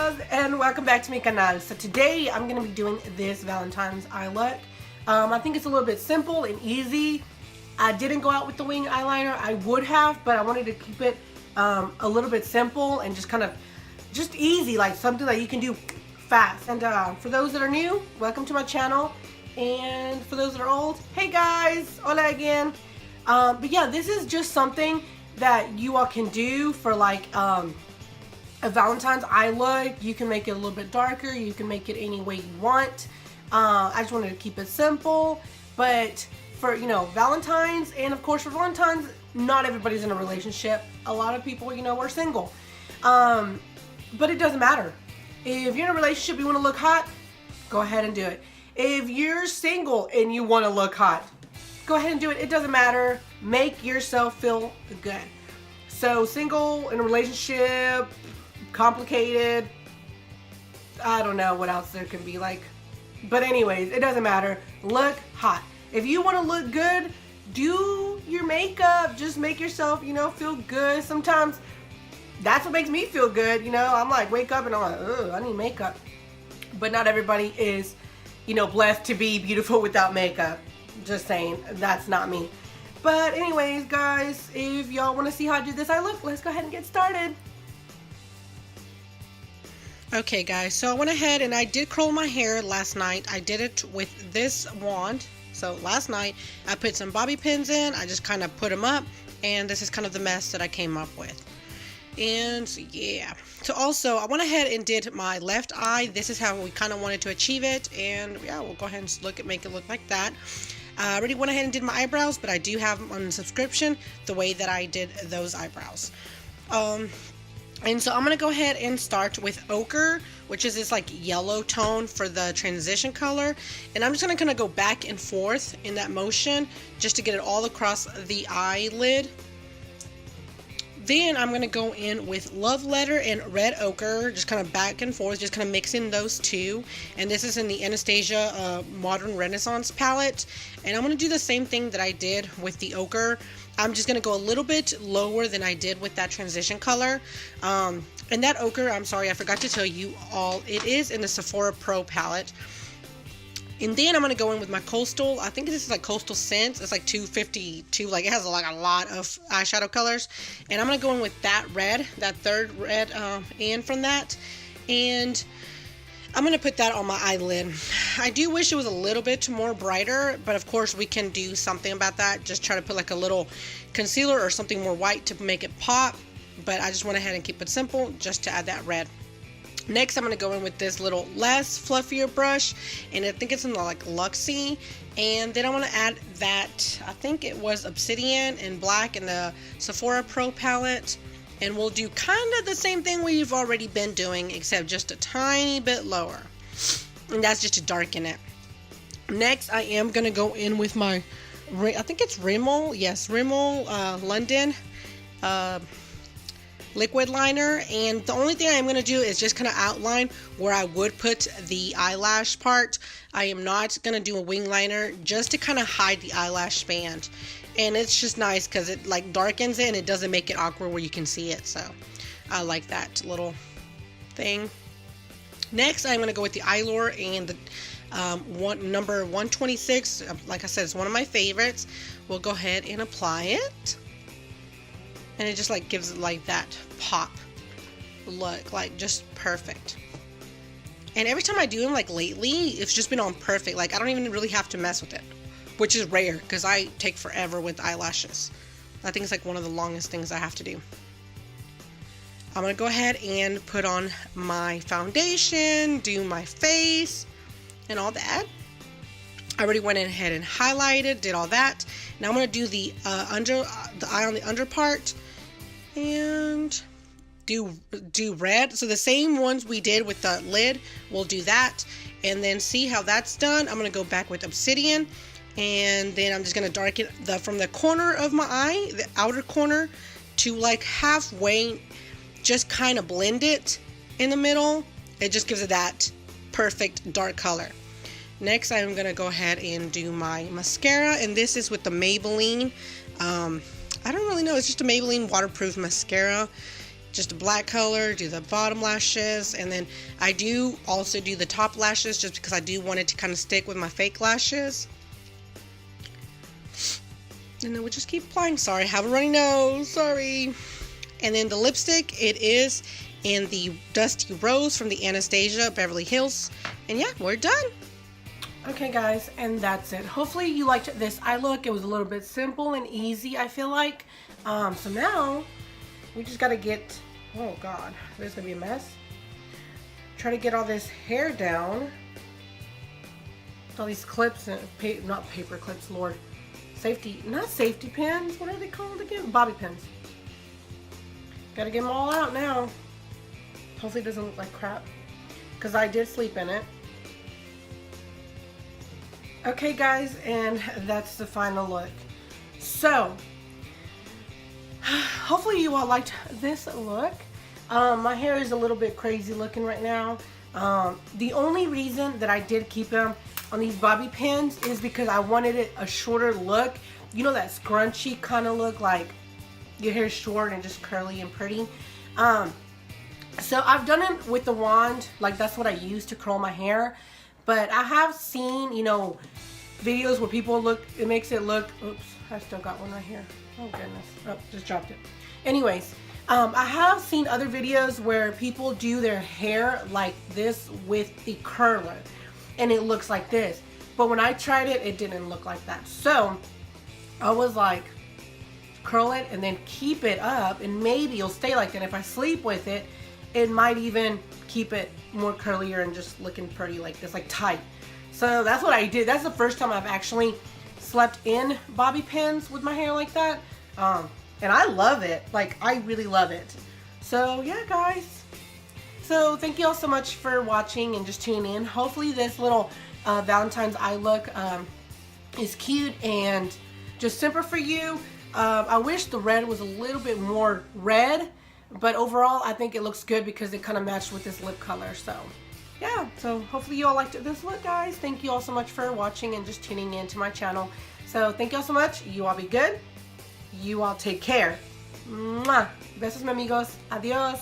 guys, and welcome back to my canal. So today I'm going to be doing this Valentine's eye look. I think it's a little bit simple and easy. I didn't go out with the wing eyeliner. I would have, but I wanted to keep it a little bit simple and just easy, like something that you can do fast. And for those that are new, welcome to my channel. And for those that are old, hey guys, hola again. But yeah, this is just something that you all can do for like a Valentine's eye look. You can make it a little bit darker. You can make it any way you want. I just wanted to keep it simple. But for, you know, Valentine's, and of course for Valentine's, not everybody's in a relationship. A lot of people, you know, are single. But it doesn't matter. If you're in a relationship, you want to look hot, go ahead and do it. If you're single and you want to look hot, go ahead and do it. It doesn't matter. Make yourself feel good. So single, in a relationship, complicated, I don't know what else there can be like. But anyways, it doesn't matter. Look hot. If you want to look good, do your makeup. Just make yourself, you know, feel good. Sometimes that's what makes me feel good. You know, I'm like, wake up and I'm like, ugh, I need makeup. But not everybody is, you know, blessed to be beautiful without makeup. Just saying, that's not me. But anyways, guys, if y'all want to see how I do this eye look, let's go ahead and get started. Okay guys, so I went ahead and I did curl my hair last night. I did it with this wand. So last night I put some bobby pins in, I just kind of put them up, and this is kind of the mess that I came up with. And yeah, so also I went ahead and did my left eye. This is how we kind of wanted to achieve it, and yeah, we'll go ahead and make it look like that. I already went ahead and did my eyebrows, but I do have them on subscription the way that I did those eyebrows. And so I'm going to go ahead and start with ochre, which is this like yellow tone for the transition color. And I'm just going to kind of go back and forth in that motion just to get it all across the eyelid. Then I'm going to go in with Love Letter and Red Ochre, just kind of back and forth, just kind of mixing those two. And this is in the Anastasia Modern Renaissance palette. And I'm going to do the same thing that I did with the ochre. I'm just going to go a little bit lower than I did with that transition color. And that ochre, I'm sorry, I forgot to tell you all, it is in the Sephora Pro palette. And then I'm going to go in with my Coastal. I think this is like Coastal Scents. It's like 252. Like it has like a lot of eyeshadow colors. And I'm going to go in with that red, that third red in from that. And I'm going to put that on my eyelid. I do wish it was a little bit more brighter, but of course we can do something about that. Just try to put like a little concealer or something more white to make it pop. But I just went ahead and keep it simple just to add that red. Next, I'm going to go in with this little less fluffier brush, and I think it's in the like Luxie. And then I want to add that, I think it was Obsidian in black in the Sephora Pro palette. And we'll do kind of the same thing we've already been doing, except just a tiny bit lower. And that's just to darken it. Next, I am going to go in with my, I think it's Rimmel, yes, Rimmel London liquid liner. And the only thing I'm going to do is just kind of outline where I would put the eyelash part. I am not going to do a wing liner, just to kind of hide the eyelash band. And it's just nice because it like darkens it and it doesn't make it awkward where you can see it. So I like that little thing. Next, I'm going to go with the Eyelure and the number 126. Like I said, it's one of my favorites. We'll go ahead and apply it. And it just like gives it like that pop look, like just perfect. And every time I do them like lately, it's just been on perfect. Like I don't even really have to mess with it, which is rare because I take forever with eyelashes. I think it's like one of the longest things I have to do. I'm going to go ahead and put on my foundation, do my face, and all that. I already went ahead and highlighted, did all that. Now I'm going to do the eye on the under part and do red. So the same ones we did with the lid, we'll do that. And then see how that's done. I'm going to go back with Obsidian. And then I'm just going to darken from the corner of my eye, the outer corner, to like halfway, just kind of blend it in the middle. It just gives it that perfect dark color. Next, I'm going to go ahead and do my mascara, and this is with the Maybelline. I don't really know, it's just a Maybelline waterproof mascara. just a black color, do the bottom lashes, and then I do also do the top lashes just because I do want it to kind of stick with my fake lashes. And then we'll just keep applying. Sorry, I have a runny nose, sorry. And then the lipstick, it is in the Dusty Rose from the Anastasia Beverly Hills. And yeah, we're done. Okay guys, and that's it. Hopefully you liked this eye look. It was a little bit simple and easy, I feel like. So now we just gotta get, oh god, this is gonna be a mess. Try to get all this hair down. All these clips and not paper clips, Lord. Not safety pins. What are they called again? Bobby pins. Gotta get them all out now. Hopefully it doesn't look like crap, because I did sleep in it. Okay guys, and that's the final look. So hopefully you all liked this look. My hair is a little bit crazy looking right now. The only reason that I did keep them on these bobby pins is because I wanted it a shorter look. You know, that scrunchy kind of look, like your hair is short and just curly and pretty. So I've done it with the wand, like that's what I use to curl my hair. But I have seen, you know, videos where people look, it makes it look, oops, I still got one right here. Oh goodness, oh, just dropped it. Anyways, I have seen other videos where people do their hair like this with the curler, and it looks like this. But when I tried it, it didn't look like that. So I was like, curl it and then keep it up, and maybe it'll stay like that. If I sleep with it, it might even keep it more curlier and just looking pretty like this, like tight. So that's what I did. That's the first time I've actually slept in bobby pins with my hair like that. And I love it. Like, I really love it. So yeah guys, so thank you all so much for watching and just tuning in. Hopefully this little Valentine's eye look is cute and just simple for you. I wish the red was a little bit more red, but overall I think it looks good because it kind of matched with this lip color. So yeah, so hopefully you all liked this look guys. Thank you all so much for watching and just tuning in to my channel. So thank you all so much. You all be good. You all take care. Mwah. Besos, mi amigos. Adios.